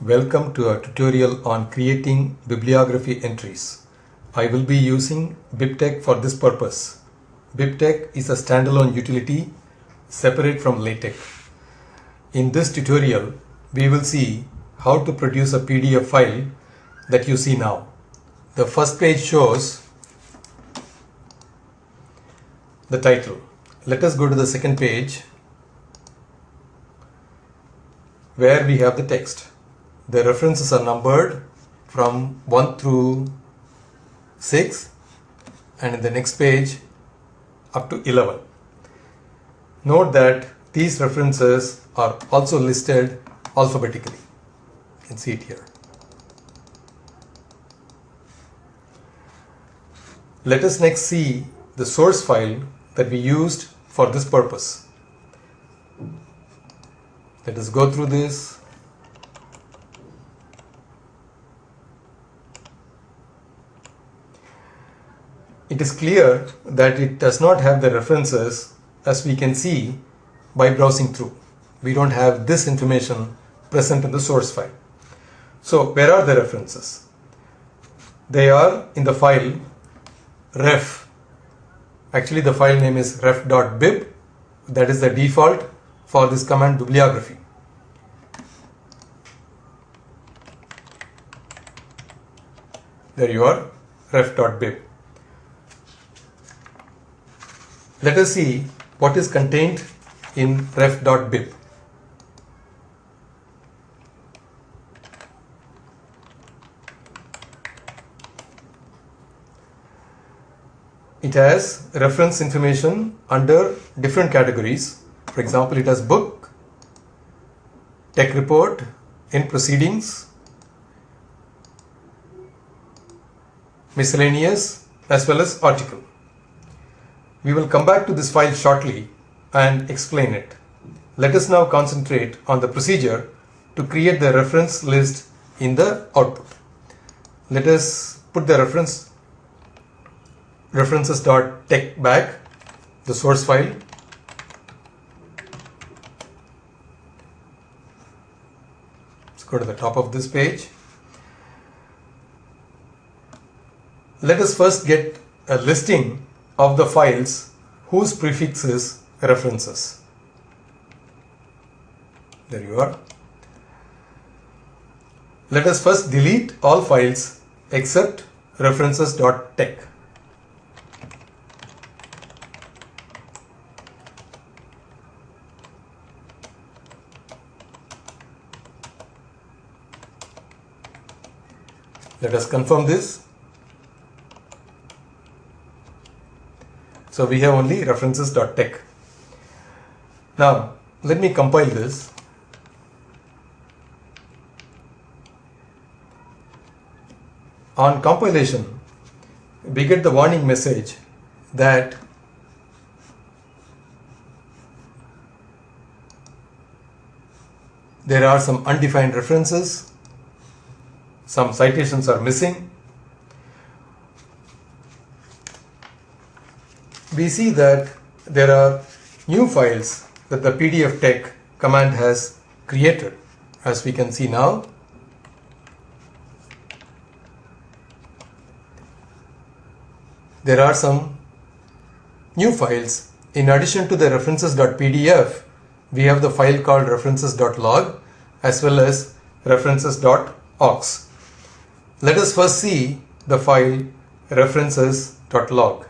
Welcome to a tutorial on creating bibliography entries. I will be using BibTeX for this purpose. BibTeX is a standalone utility separate from LaTeX. In this tutorial, we will see how to produce a PDF file that you see now. The first page shows the title. Let us go to the second page where we have the text. The references are numbered from 1 through 6 and in the next page up to 11. Note that these references are also listed alphabetically. You can see it here. Let us next see the source file that we used for this purpose. Let us go through this. It is clear that it does not have the references as we can see by browsing through. We don't have this information present in the source file. So where are the references? They are in the file ref. Actually the file name is ref.bib. That is the default for this command bibliography. There you are, ref.bib. Let us see what is contained in ref.bib. It has reference information under different categories. For example, it has book, tech report, in proceedings, miscellaneous, as well as article. We will come back to this file shortly and explain it. Let us now concentrate on the procedure to create the reference list in the output. Let us put the references.tex back, the source file. Let's go to the top of this page. Let us first get a listing of the files whose prefix is references. There you are. Let us first delete all files except references.tex. Let us confirm this. So we have only references.tex. Now let me compile this. On compilation, we get the warning message that there are some undefined references, some citations are missing. We see that there are new files that the pdftex command has created. As we can see now, there are some new files. In addition to the references.pdf, we have the file called references.log as well as references.aux. Let us first see the file references.log.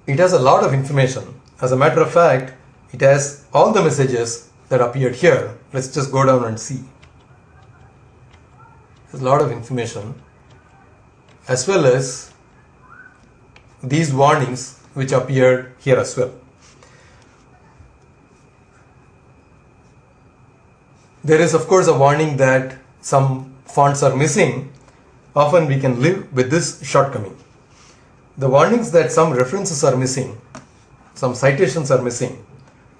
It has a lot of information. As a matter of fact, it has all the messages that appeared here. Let's just go down and see. There's a lot of information as well as these warnings which appeared here as well. There is of course a warning that some fonts are missing. Often we can live with this shortcoming. The warnings that some references are missing, some citations are missing,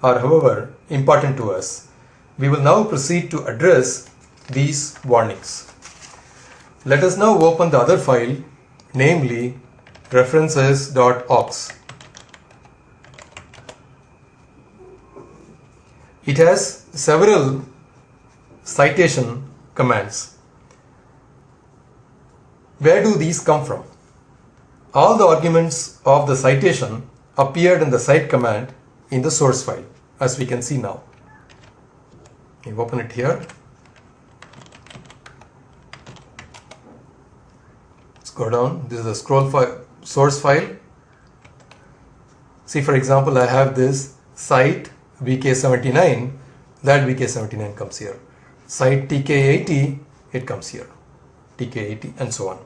are however important to us. We will now proceed to address these warnings. Let us now open the other file, namely references.aux. It has several citation commands. Where do these come from? All the arguments of the citation appeared in the cite command in the source file, as we can see now. You open it here. Let's go down. This is a scroll file, source file. See, for example, I have this cite VK79, that VK79 comes here. Cite TK80, it comes here. TK80 and so on.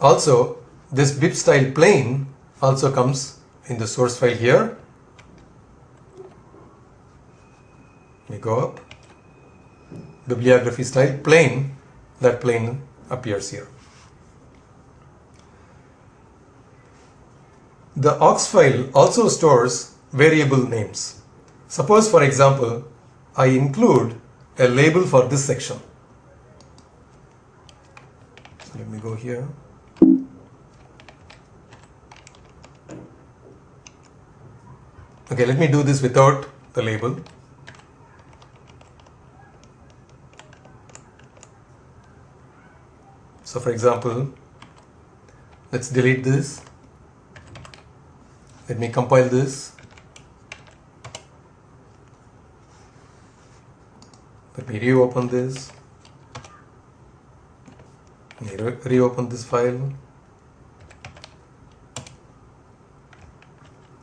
Also, this bib style plain also comes in the source file here. We go up. Bibliography style plain, that plain appears here. The aux file also stores variable names. Suppose, for example, I include a label for this section. So let me go here. Okay, let me do this without the label. So for example, let's delete this. Let me compile this. Let me reopen this. Let me reopen this file.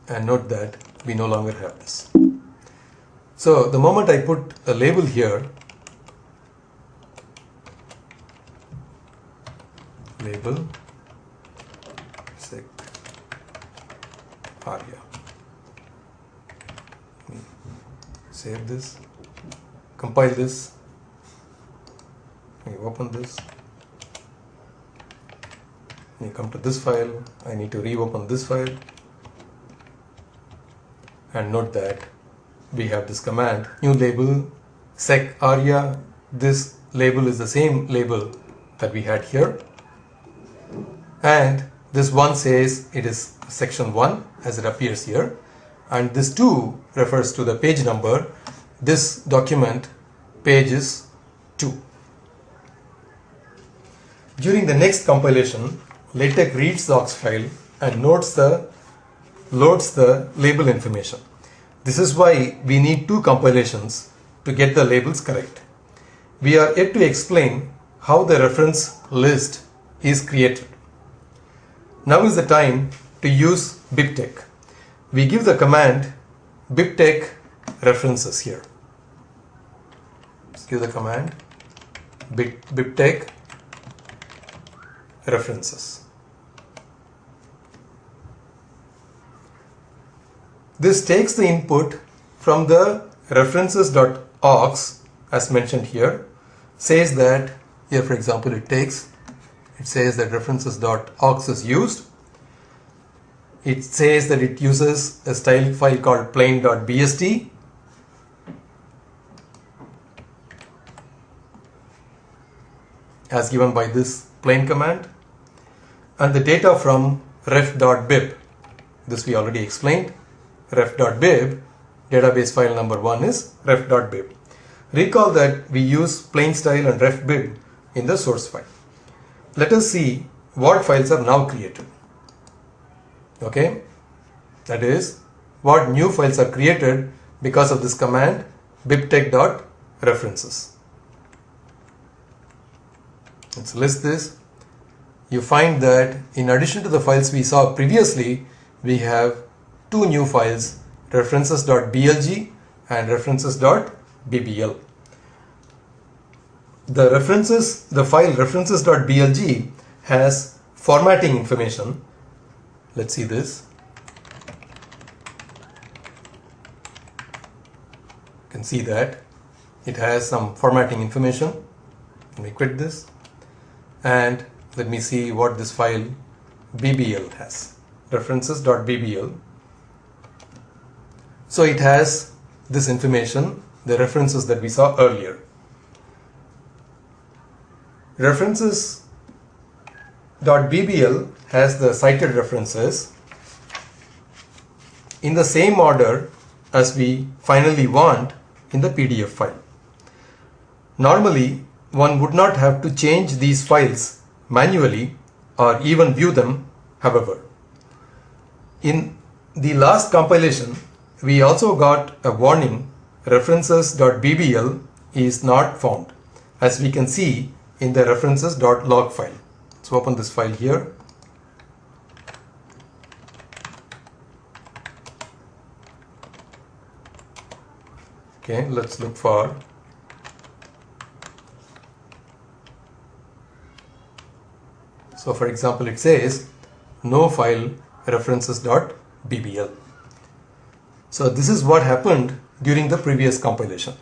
And note that we no longer have this. So the moment I put a label here, label sec aria. Save this, compile this, we open this, we come to this file, I need to reopen this file, and note that we have this command, new label sec aria. This label is the same label that we had here, and this one says it is section 1 as it appears here, and this 2 refers to the page number. This document page is 2. During the next compilation, LaTeX reads the aux file and loads the label information. This is why we need 2 compilations to get the labels correct. We are yet to explain how the reference list is created. Now is the time to use BibTeX. We give the command BibTeX references here. Let's give the command BibTeX references. This takes the input from the references.aux as mentioned here, says that here, for example, it says that references.aux is used. It says that it uses a style file called plain.bst. as given by this plain command, and the data from ref.bib. This we already explained. Ref.bib, database file number 1 is ref.bib. Recall that we use plain style and ref.bib in the source file. Let us see what files are now created. Okay, that is, what new files are created because of this command bibtex.references. Let's list this. You find that in addition to the files we saw previously, we have 2 new files, references.blg and references.bbl. The file references.blg has formatting information. Let's see this. You can see that it has some formatting information. Let me quit this and let me see what this file bbl has. References.bbl. So it has this information, the references that we saw earlier. References.bbl has the cited references. In the same order, as we finally want in the PDF file. Normally, one would not have to change these files manually or even view them, however. In the last compilation, we also got a warning references.bbl is not found, as we can see in the references.log file. Let's open this file here. Okay, let's look for for example, it says no file references.bbl. So this is what happened during the previous compilation.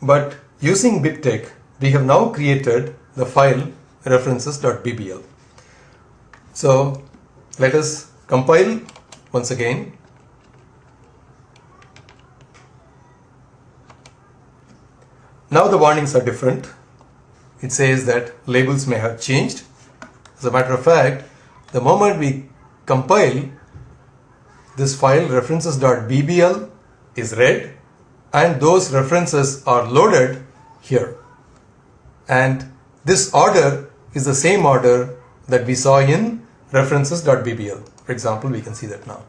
But using BibTeX, we have now created the file references.bbl. So let us compile once again. Now the warnings are different. It says that labels may have changed. As a matter of fact, the moment we compile, this file references.bbl is read and those references are loaded here. And this order is the same order that we saw in references.bbl. For example, we can see that now.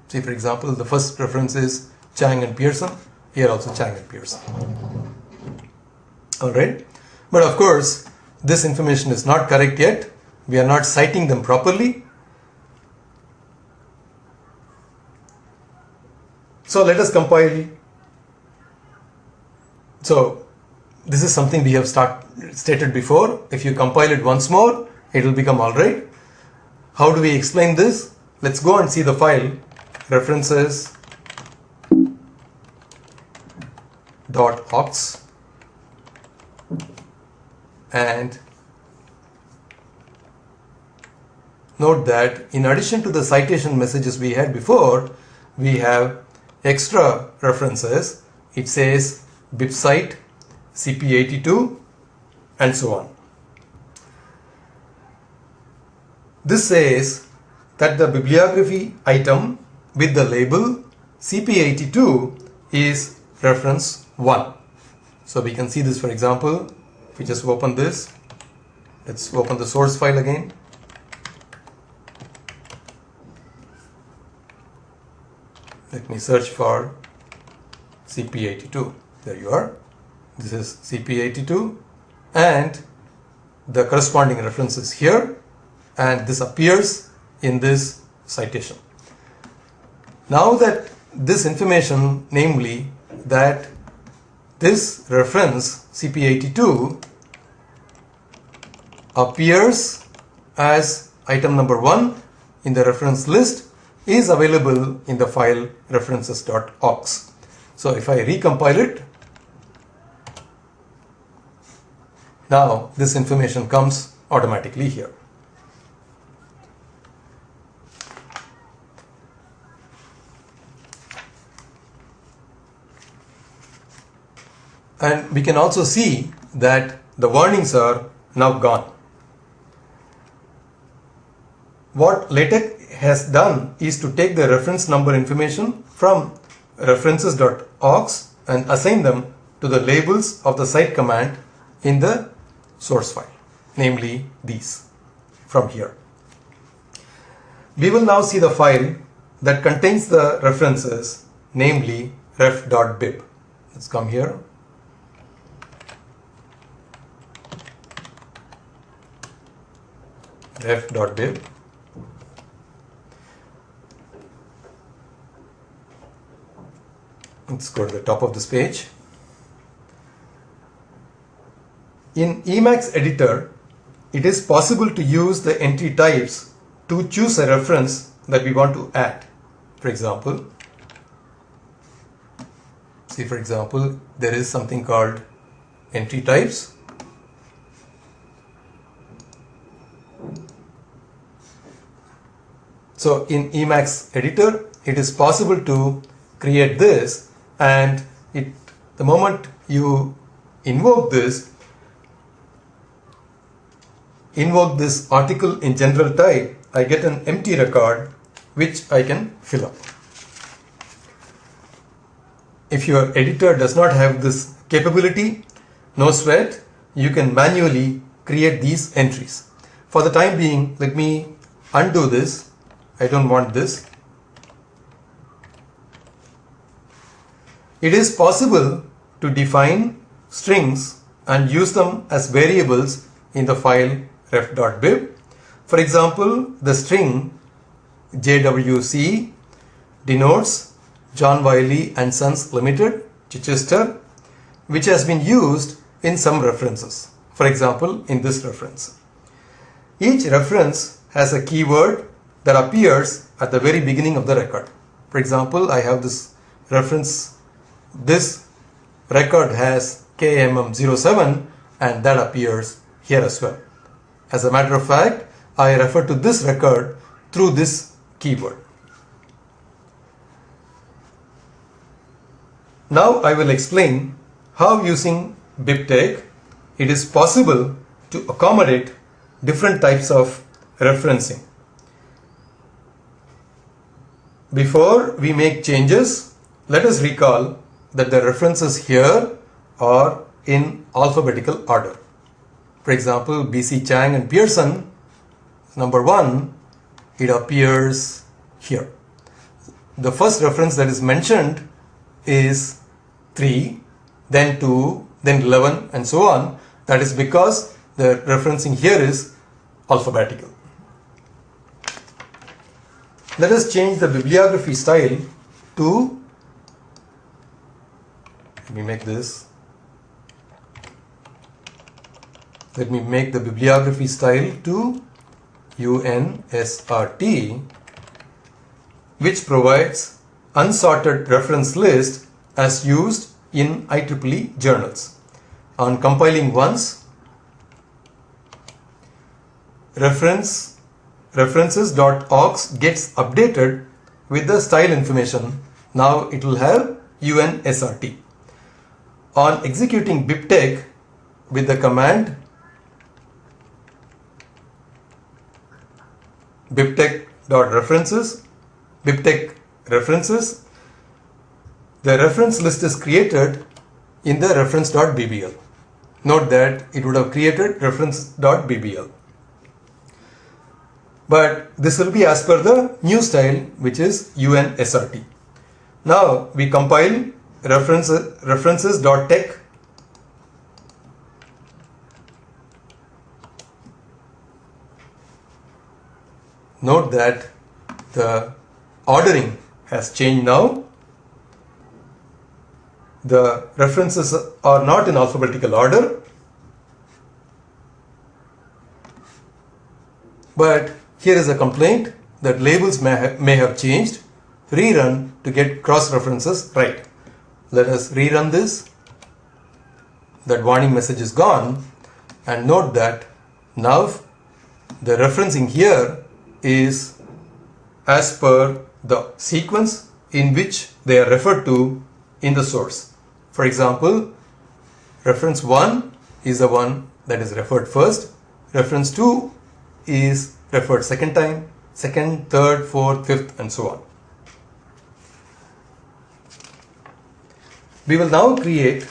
See, for example, the first reference is Chang and Pearson. Here also Chang and Pearson. Alright, but of course this information is not correct yet. We are not citing them properly. So let us compile. So this is something we have stated before. If you compile it once more, it will become alright. How do we explain this? Let's go and see the file references.aux. And note that in addition to the citation messages we had before, we have extra references. It says bibcite, CP82, and so on. This says that the bibliography item with the label CP82 is reference 1. So we can see this, for example. If we just open this, let's open the source file again. Let me search for CP82. There you are. This is CP82 and the corresponding reference is here, and this appears in this citation. Now that this information, namely that this reference CP82 appears as item number 1 in the reference list, is available in the file references.aux. So if I recompile it, now this information comes automatically here. And we can also see that the warnings are now gone. What LaTeX has done is to take the reference number information from references.aux and assign them to the labels of the cite command in the source file, namely these from here. We will now see the file that contains the references, namely ref.bib. Let's come here. Ref.bib. Let's go to the top of this page. In Emacs editor, it is possible to use the entry types to choose a reference that we want to add. For example, there is something called entry types. So in Emacs editor, it is possible to create this, and the moment you invoke this, invoke this article in general type, I get an empty record which I can fill up. If your editor does not have this capability, no sweat, you can manually create these entries. For the time being, let me undo this. I don't want this. It is possible to define strings and use them as variables in the file ref.bib. For example, the string JWC denotes John Wiley and Sons Limited, Chichester, which has been used in some references. For example, in this reference. Each reference has a keyword that appears at the very beginning of the record. For example, I have this reference. This record has KMM07 and that appears here as well. As a matter of fact, I refer to this record through this keyword. Now I will explain how using BibTeX it is possible to accommodate different types of referencing. Before we make changes, let us recall that the references here are in alphabetical order. For example, B.C. Chang and Pearson, number 1, it appears here. The first reference that is mentioned is 3, then 2, then 11 and so on. That is because the referencing here is alphabetical. Let us change the bibliography style to, let me make the bibliography style to UNSRT, which provides unsorted reference list as used in IEEE journals. On compiling once, references.aux gets updated with the style information. Now it will have UNSRT. On executing BibTeX with the command BibTeX references, the reference list is created in the reference.bbl. Note that it would have created reference.bbl. But this will be as per the new style, which is UNSRT. Now we compile references.tex. Note that the ordering has changed now. The references are not in alphabetical order, but here is a complaint that labels may have changed. Rerun to get cross references right. Let us rerun this. That warning message is gone, and note that now the referencing here is as per the sequence in which they are referred to in the source. For example, reference 1 is the one that is referred first. Reference 2 is referred second time, second, third, fourth, fifth, and so on. We will now create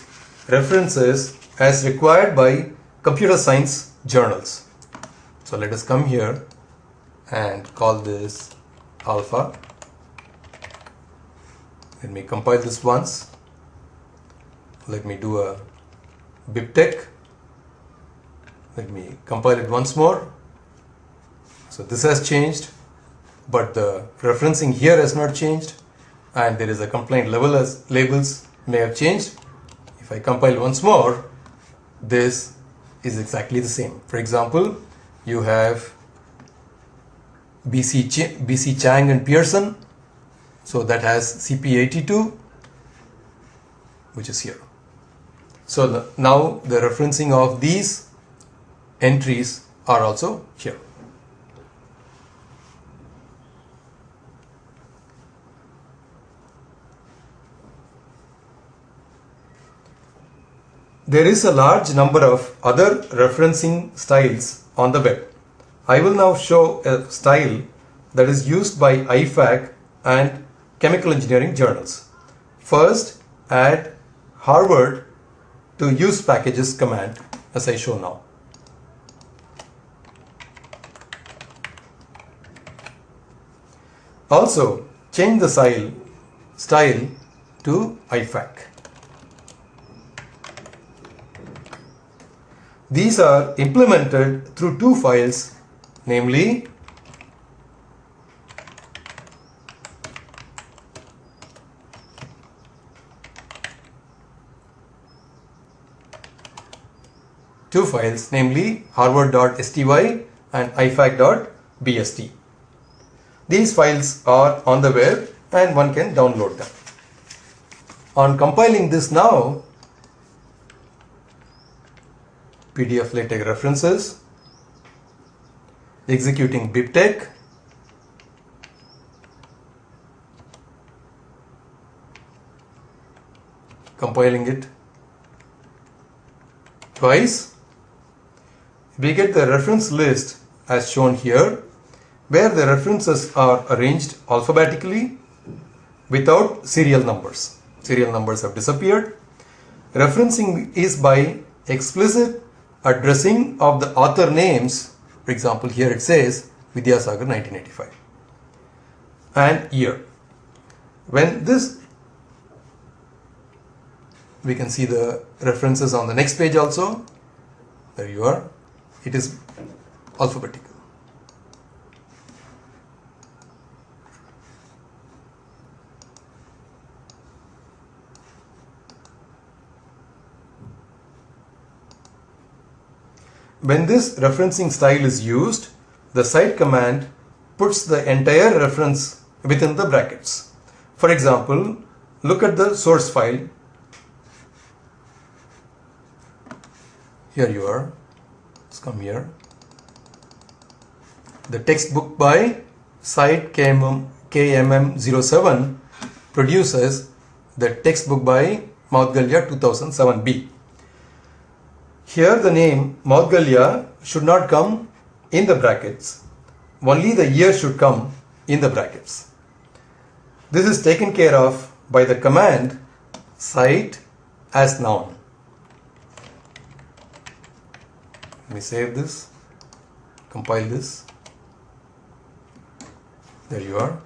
references as required by computer science journals. So let us come here and call this alpha. Let me compile this once. Let me do a BibTeX. Let me compile it once more. So this has changed, but the referencing here has not changed, and there is a complaint level as labels may have changed. If I compile once more, this is exactly the same. For example, you have BC Chang and Pearson, so that has CP82, which is here. So now the referencing of these entries are also here. There is a large number of other referencing styles on the web. I will now show a style that is used by IFAC and chemical engineering journals. First, add Harvard to use packages command as I show now. Also, change the style to IFAC. These are implemented through two files, namely harvard.sty and ifac.bst. These files are on the web and one can download them. On compiling this now, PDF LaTeX references, executing BibTeX, compiling it twice, we get the reference list as shown here, where the references are arranged alphabetically without serial numbers. Serial numbers have disappeared. Referencing is by explicit addressing of the author names. For example, here it says Vidyasagar 1985 and year. When this, we can see the references on the next page also. There you are. It is alphabetical. When this referencing style is used, the cite command puts the entire reference within the brackets. For example, look at the source file. Here you are. Let's come here. The textbook by Cite KMM07 produces the textbook by Maudgalya 2007B. Here the name Maudgalya should not come in the brackets. Only the year should come in the brackets. This is taken care of by the command cite as noun. Let me save this, compile this. There you are.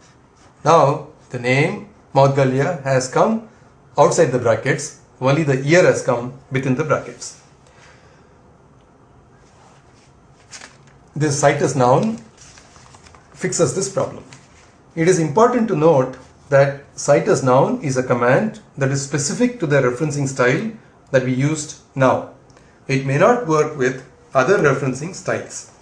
Now the name Maudgalya has come outside the brackets. Only the year has come within the brackets. This cite as noun fixes this problem. It is important to note that cite as noun is a command that is specific to the referencing style that we used now. It may not work with other referencing styles.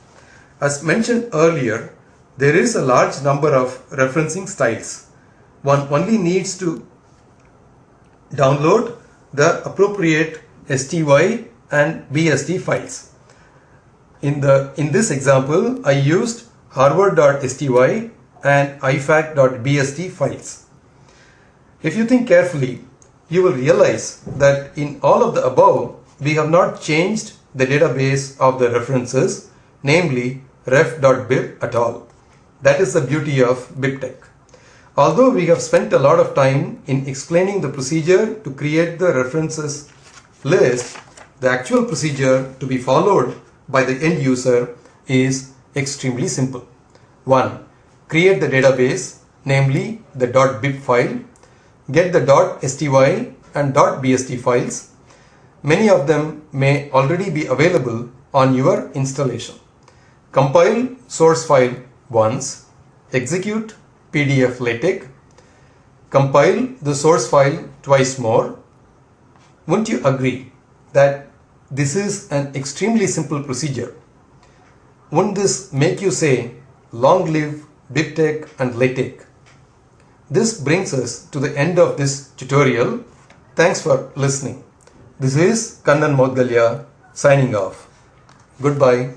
As mentioned earlier, there is a large number of referencing styles. One only needs to download the appropriate STY and BST files. In this example, I used harvard.sty and ifac.bst files. If you think carefully, you will realize that in all of the above, we have not changed the database of the references, namely ref.bib at all. That is the beauty of BibTeX. Although we have spent a lot of time in explaining the procedure to create the references list, the actual procedure to be followed by the end user is extremely simple. 1. Create the database, namely the .bib file. Get the .sty and .bst files. Many of them may already be available on your installation. Compile source file once. Execute PDF LaTeX. Compile the source file twice more. Wouldn't you agree that this is an extremely simple procedure? Wouldn't this make you say, long live BibTeX and LaTeX? This brings us to the end of this tutorial. Thanks for listening. This is Kannan Maudgalya signing off. Goodbye.